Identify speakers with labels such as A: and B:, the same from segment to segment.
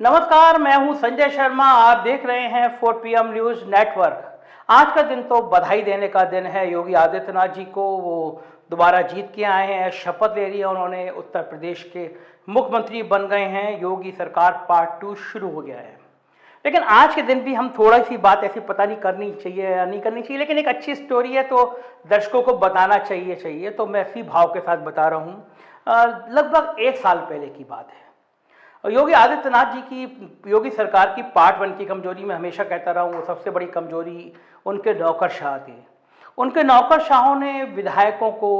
A: नमस्कार, मैं हूं संजय शर्मा। आप देख रहे हैं 4PM न्यूज नेटवर्क। आज का दिन तो बधाई देने का दिन है योगी आदित्यनाथ जी को। वो दोबारा जीत के आए हैं, शपथ ले लिया उन्होंने, उत्तर प्रदेश के मुख्यमंत्री बन गए हैं। योगी सरकार पार्ट 2 शुरू हो गया है। लेकिन आज के दिन भी हम थोड़ा सी बात ऐसी पता नहीं करनी चाहिए या नहीं करनी चाहिए, लेकिन एक अच्छी स्टोरी है तो दर्शकों को बताना चाहिए तो मैं इसी भाव के साथ बता रहा हूँ। लगभग 1 साल पहले की बात है। योगी आदित्यनाथ जी की, योगी सरकार की पार्ट 1 की कमजोरी मैं हमेशा कहता रहा हूँ, वो सबसे बड़ी कमजोरी उनके नौकरशाह थे। उनके नौकरशाहों ने विधायकों को,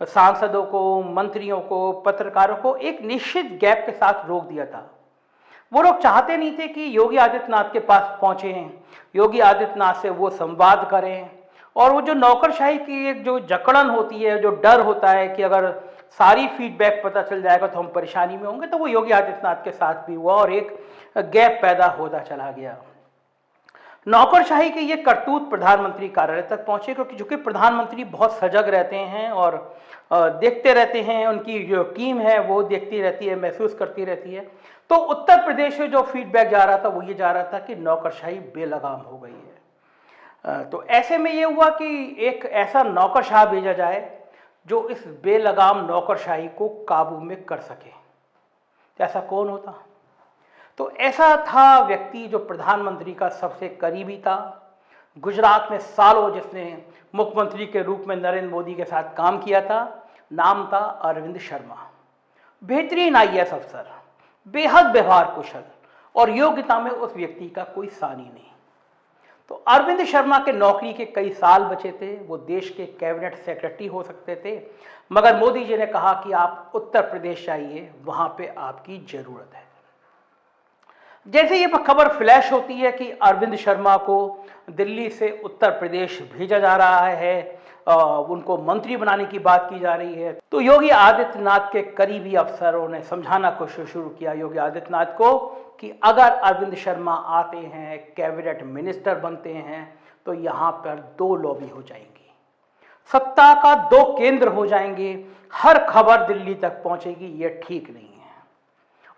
A: सांसदों को, मंत्रियों को, पत्रकारों को एक निश्चित गैप के साथ रोक दिया था। वो लोग चाहते नहीं थे कि योगी आदित्यनाथ के पास पहुंचे, योगी आदित्यनाथ से वो संवाद करें। और वो जो नौकरशाही की एक जो जकड़न होती है, जो डर होता है कि अगर सारी फीडबैक पता चल जाएगा तो हम परेशानी में होंगे, तो वो योगी आदित्यनाथ के साथ भी हुआ और एक गैप पैदा होता चला गया। नौकरशाही के ये करतूत प्रधानमंत्री कार्यालय तक पहुंचे, क्योंकि चूंकि प्रधानमंत्री बहुत सजग रहते हैं और देखते रहते हैं, उनकी जो टीम है वो देखती रहती है, महसूस करती रहती है। तो उत्तर प्रदेश में जो फीडबैक जा रहा था वो ये जा रहा था कि नौकरशाही बेलगाम हो गई है। तो ऐसे में ये हुआ कि एक ऐसा नौकरशाह भेजा जाए जो इस बेलगाम नौकरशाही को काबू में कर सके। तो ऐसा कौन होता? तो ऐसा था व्यक्ति जो प्रधानमंत्री का सबसे करीबी था, गुजरात में सालों जिसने मुख्यमंत्री के रूप में नरेंद्र मोदी के साथ काम किया था। नाम था अरविंद शर्मा। बेहतरीन IAS अफसर, बेहद व्यवहार कुशल और योग्यता में उस व्यक्ति का कोई सानी नहीं। तो अरविंद शर्मा के नौकरी के कई साल बचे थे, वो देश के कैबिनेट सेक्रेटरी हो सकते थे, मगर मोदी जी ने कहा कि आप उत्तर प्रदेश आइए, वहां पे आपकी जरूरत है। जैसे ये खबर फ्लैश होती है कि अरविंद शर्मा को दिल्ली से उत्तर प्रदेश भेजा जा रहा है, उनको मंत्री बनाने की बात की जा रही है, तो योगी आदित्यनाथ के करीबी अफसरों ने समझाना कोशिश शुरू किया योगी आदित्यनाथ को कि अगर अरविंद शर्मा आते हैं, कैबिनेट मिनिस्टर बनते हैं, तो यहाँ पर 2 लॉबी हो जाएंगी, सत्ता का 2 केंद्र हो जाएंगे, हर खबर दिल्ली तक पहुंचेगी, ये ठीक नहीं है।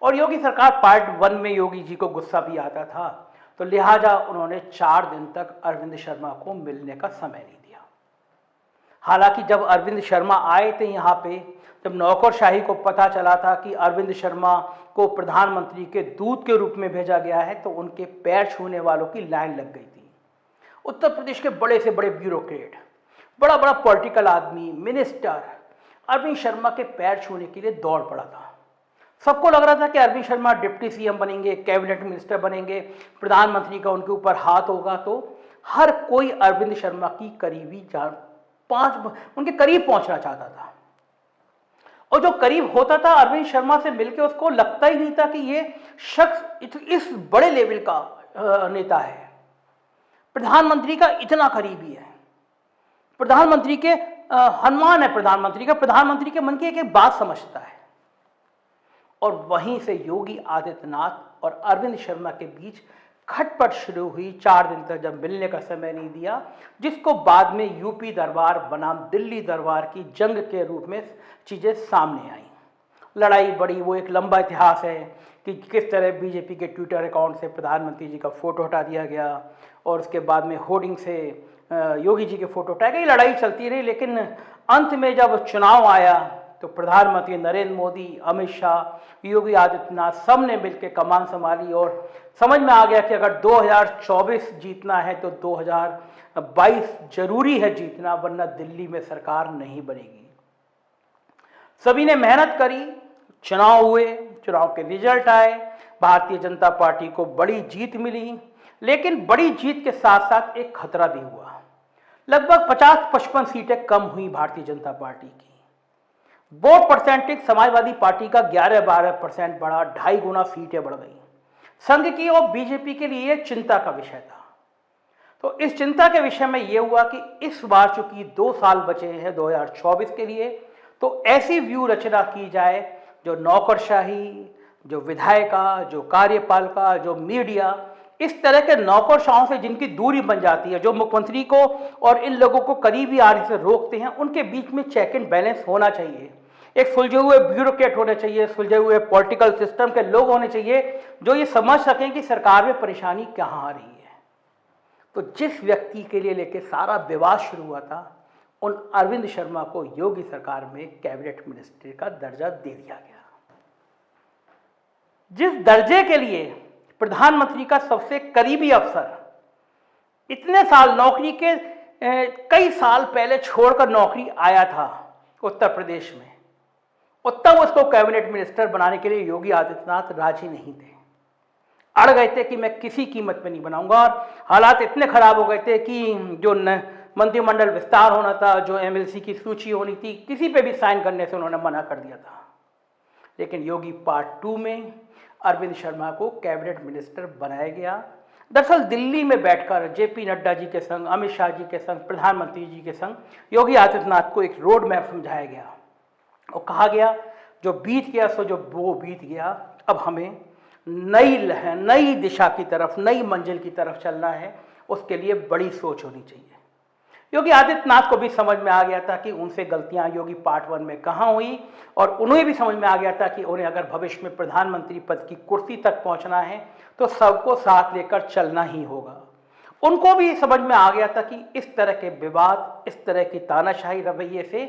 A: और योगी सरकार पार्ट 1 में योगी जी को गुस्सा भी आता था, तो लिहाजा उन्होंने 4 दिन तक अरविंद शर्मा को मिलने का समय नहीं दिया। हालांकि जब अरविंद शर्मा आए थे यहाँ पे, जब नौकरशाही को पता चला था कि अरविंद शर्मा को प्रधानमंत्री के दूत के रूप में भेजा गया है, तो उनके पैर छूने वालों की लाइन लग गई थी। उत्तर प्रदेश के बड़े से बड़े ब्यूरोक्रेट, बड़ा बड़ा पॉलिटिकल आदमी, मिनिस्टर अरविंद शर्मा के पैर छूने के लिए दौड़ पड़ा था। सबको लग रहा था कि अरविंद शर्मा डिप्टी CM बनेंगे, कैबिनेट मिनिस्टर बनेंगे, प्रधानमंत्री का उनके ऊपर हाथ होगा। तो हर कोई अरविंद शर्मा की करीबी उनके करीब पहुंचना चाहता था। और जो करीब होता था अरविंद शर्मा से मिलकर, उसको लगता ही नहीं था कि ये शख्स इस बड़े लेवल का नेता है, प्रधानमंत्री का इतना करीबी है, प्रधानमंत्री के हनुमान है, प्रधानमंत्री के मन की एक बात समझता है। और वहीं से योगी आदित्यनाथ और अरविंद शर्मा के बीच खटपट शुरू हुई। 4 दिन तक जब मिलने का समय नहीं दिया, जिसको बाद में यूपी दरबार बनाम दिल्ली दरबार की जंग के रूप में चीजें सामने आई। लड़ाई बड़ी, वो एक लंबा इतिहास है कि किस तरह बीजेपी के ट्विटर अकाउंट से प्रधानमंत्री जी का फोटो हटा दिया गया और उसके बाद में होर्डिंग से योगी जी के फोटो हटाए गए। लड़ाई चलती रही, लेकिन अंत में जब चुनाव आया तो प्रधानमंत्री नरेंद्र मोदी, अमित शाह, योगी आदित्यनाथ सब ने मिलकर कमान संभाली और समझ में आ गया कि अगर 2024 जीतना है तो 2022 जरूरी है जीतना, वरना दिल्ली में सरकार नहीं बनेगी। सभी ने मेहनत करी, चुनाव हुए, चुनाव के रिजल्ट आए, भारतीय जनता पार्टी को बड़ी जीत मिली। लेकिन बड़ी जीत के साथ साथ एक खतरा भी हुआ। लगभग 50-55 सीटें कम हुई भारतीय जनता पार्टी की। वोट परसेंटेज समाजवादी पार्टी का 11-12% बढ़ा, 2.5 गुना सीटें बढ़ गई। संघ की और बीजेपी के लिए चिंता का विषय था। तो इस चिंता के विषय में यह हुआ कि इस बार चूंकि 2 साल बचे हैं 2024 के लिए, तो ऐसी व्यू रचना की जाए जो नौकरशाही, जो विधायिका, जो कार्यपालिका, जो मीडिया, इस तरह के नौकरशाहों से जिनकी दूरी बन जाती है, जो मुख्यमंत्री को और इन लोगों को करीबी आने से रोकते हैं, उनके बीच में चेक एंड बैलेंस होना चाहिए। एक सुलझे हुए ब्यूरोक्रेट होने चाहिए, सुलझे हुए पॉलिटिकल सिस्टम के लोग होने चाहिए जो ये समझ सकें कि सरकार में परेशानी कहाँ आ रही है। तो जिस व्यक्ति के लिए लेके सारा विवाद शुरू हुआ था, उन अरविंद शर्मा को योगी सरकार में कैबिनेट मिनिस्टर का दर्जा दे दिया गया। जिस दर्जे के लिए प्रधानमंत्री का सबसे करीबी अफसर इतने साल नौकरी के कई साल पहले छोड़कर नौकरी आया था उत्तर प्रदेश में, और तब उसको कैबिनेट मिनिस्टर बनाने के लिए योगी आदित्यनाथ राजी नहीं थे। अड़ गए थे कि मैं किसी कीमत पे नहीं बनाऊंगा, और हालात इतने खराब हो गए थे कि जो मंत्रिमंडल विस्तार होना था, जो एमएलसी की सूची होनी थी, किसी पे भी साइन करने से उन्होंने मना कर दिया था। लेकिन योगी पार्ट 2 में अरविंद शर्मा को कैबिनेट मिनिस्टर बनाया गया। दरअसल दिल्ली में बैठकर जेपी नड्डा जी के संग, अमित शाह जी के संग, प्रधानमंत्री जी के संग योगी आदित्यनाथ को एक रोड मैप समझाया गया और कहा गया जो बीत गया सो जो वो बीत गया, अब हमें नई दिशा की तरफ, नई मंजिल की तरफ चलना है। उसके लिए बड़ी सोच होनी चाहिए। योगी आदित्यनाथ को भी समझ में आ गया था कि उनसे गलतियां योगी पार्ट 1 में कहाँ हुई, और उन्हें भी समझ में आ गया था कि उन्हें अगर भविष्य में प्रधानमंत्री पद की कुर्सी तक पहुंचना है तो सबको साथ लेकर चलना ही होगा। उनको भी समझ में आ गया था कि इस तरह के विवाद, इस तरह की तानाशाही रवैये से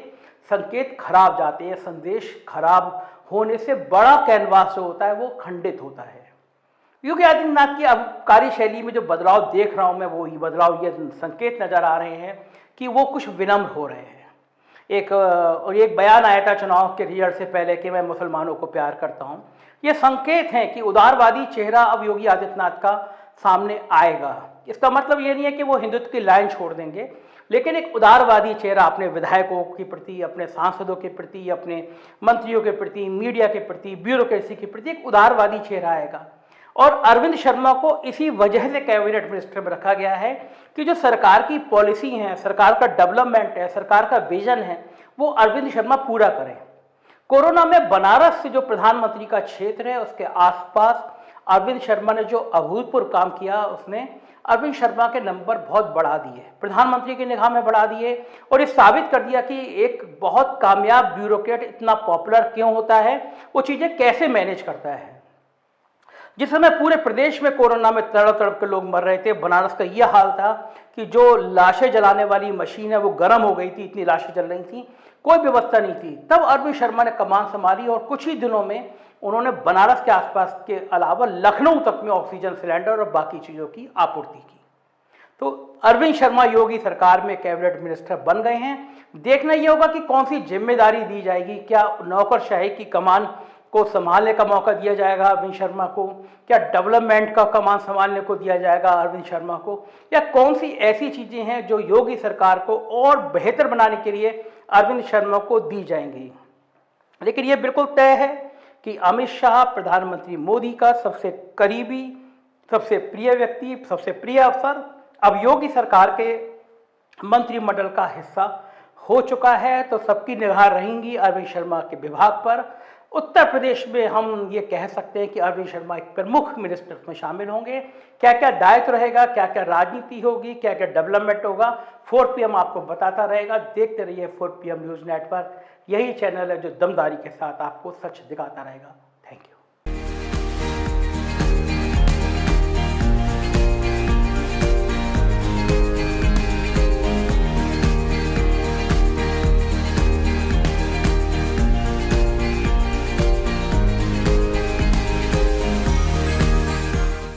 A: संकेत खराब जाते हैं, संदेश खराब होने से बड़ा कैनवास जो होता है वो खंडित होता है। योगी आदित्यनाथ की अब कार्यशैली में जो बदलाव देख रहा हूं मैं, वो ही बदलाव, ये संकेत नजर आ रहे हैं कि वो कुछ विनम्र हो रहे हैं। एक बयान आया था चुनाव के रिजल्ट से पहले कि मैं मुसलमानों को प्यार करता हूं। ये संकेत है कि उदारवादी चेहरा अब योगी आदित्यनाथ का सामने आएगा। इसका मतलब ये नहीं है कि वो हिंदुत्व की लाइन छोड़ देंगे, लेकिन एक उदारवादी चेहरा अपने विधायकों के प्रति, अपने सांसदों के प्रति, अपने मंत्रियों के प्रति, मीडिया के प्रति, ब्यूरोक्रेसी के प्रति एक उदारवादी चेहरा आएगा। और अरविंद शर्मा को इसी वजह से कैबिनेट मिनिस्टर में रखा गया है कि जो सरकार की पॉलिसी है, सरकार का डेवलपमेंट है, सरकार का विजन है, वो अरविंद शर्मा पूरा करें। कोरोना में बनारस से जो प्रधानमंत्री का क्षेत्र है, उसके आसपास अरविंद शर्मा ने जो अभूतपूर्व काम किया, उसने अरविंद शर्मा के नंबर बहुत बढ़ा दिए, प्रधानमंत्री की निगाह में बढ़ा दिए, और ये साबित कर दिया कि एक बहुत कामयाब ब्यूरोक्रेट इतना पॉपुलर क्यों होता है, वो चीजें कैसे मैनेज करता है। जिस समय पूरे प्रदेश में कोरोना में तड़प तड़प के लोग मर रहे थे, बनारस का यह हाल था कि जो लाशें जलाने वाली मशीन है वो गर्म हो गई थी, इतनी लाशें जल रही थी, कोई व्यवस्था नहीं थी। तब अरविंद शर्मा ने कमान संभाली और कुछ ही दिनों में उन्होंने बनारस के आसपास के अलावा लखनऊ तक में ऑक्सीजन सिलेंडर और बाकी चीज़ों की आपूर्ति की। तो अरविंद शर्मा योगी सरकार में कैबिनेट मिनिस्टर बन गए हैं। देखना यह होगा कि कौन सी जिम्मेदारी दी जाएगी। क्या नौकरशाही की कमान को संभालने का मौका दिया जाएगा अरविंद शर्मा को, क्या डेवलपमेंट का कमान संभालने को दिया जाएगा अरविंद शर्मा को, या कौन सी ऐसी चीज़ें हैं जो योगी सरकार को और बेहतर बनाने के लिए अरविंद शर्मा को दी जाएंगी। लेकिन यह बिल्कुल तय है कि अमित शाह, प्रधानमंत्री मोदी का सबसे करीबी, सबसे प्रिय व्यक्ति, सबसे प्रिय अफसर अब योगी सरकार के मंत्रिमंडल का हिस्सा हो चुका है। तो सबकी निगाह रहेंगी अरविंद शर्मा के विभाग पर। उत्तर प्रदेश में हम ये कह सकते हैं कि अरविंद शर्मा एक प्रमुख मिनिस्टर में शामिल होंगे। क्या क्या दायित्व रहेगा, क्या क्या राजनीति होगी, क्या क्या डेवलपमेंट होगा, 4 PM आपको बताता रहेगा। देखते रहिए 4 PM न्यूज़ नेटवर्क। यही चैनल है जो दमदारी के साथ आपको सच दिखाता रहेगा। Thank you.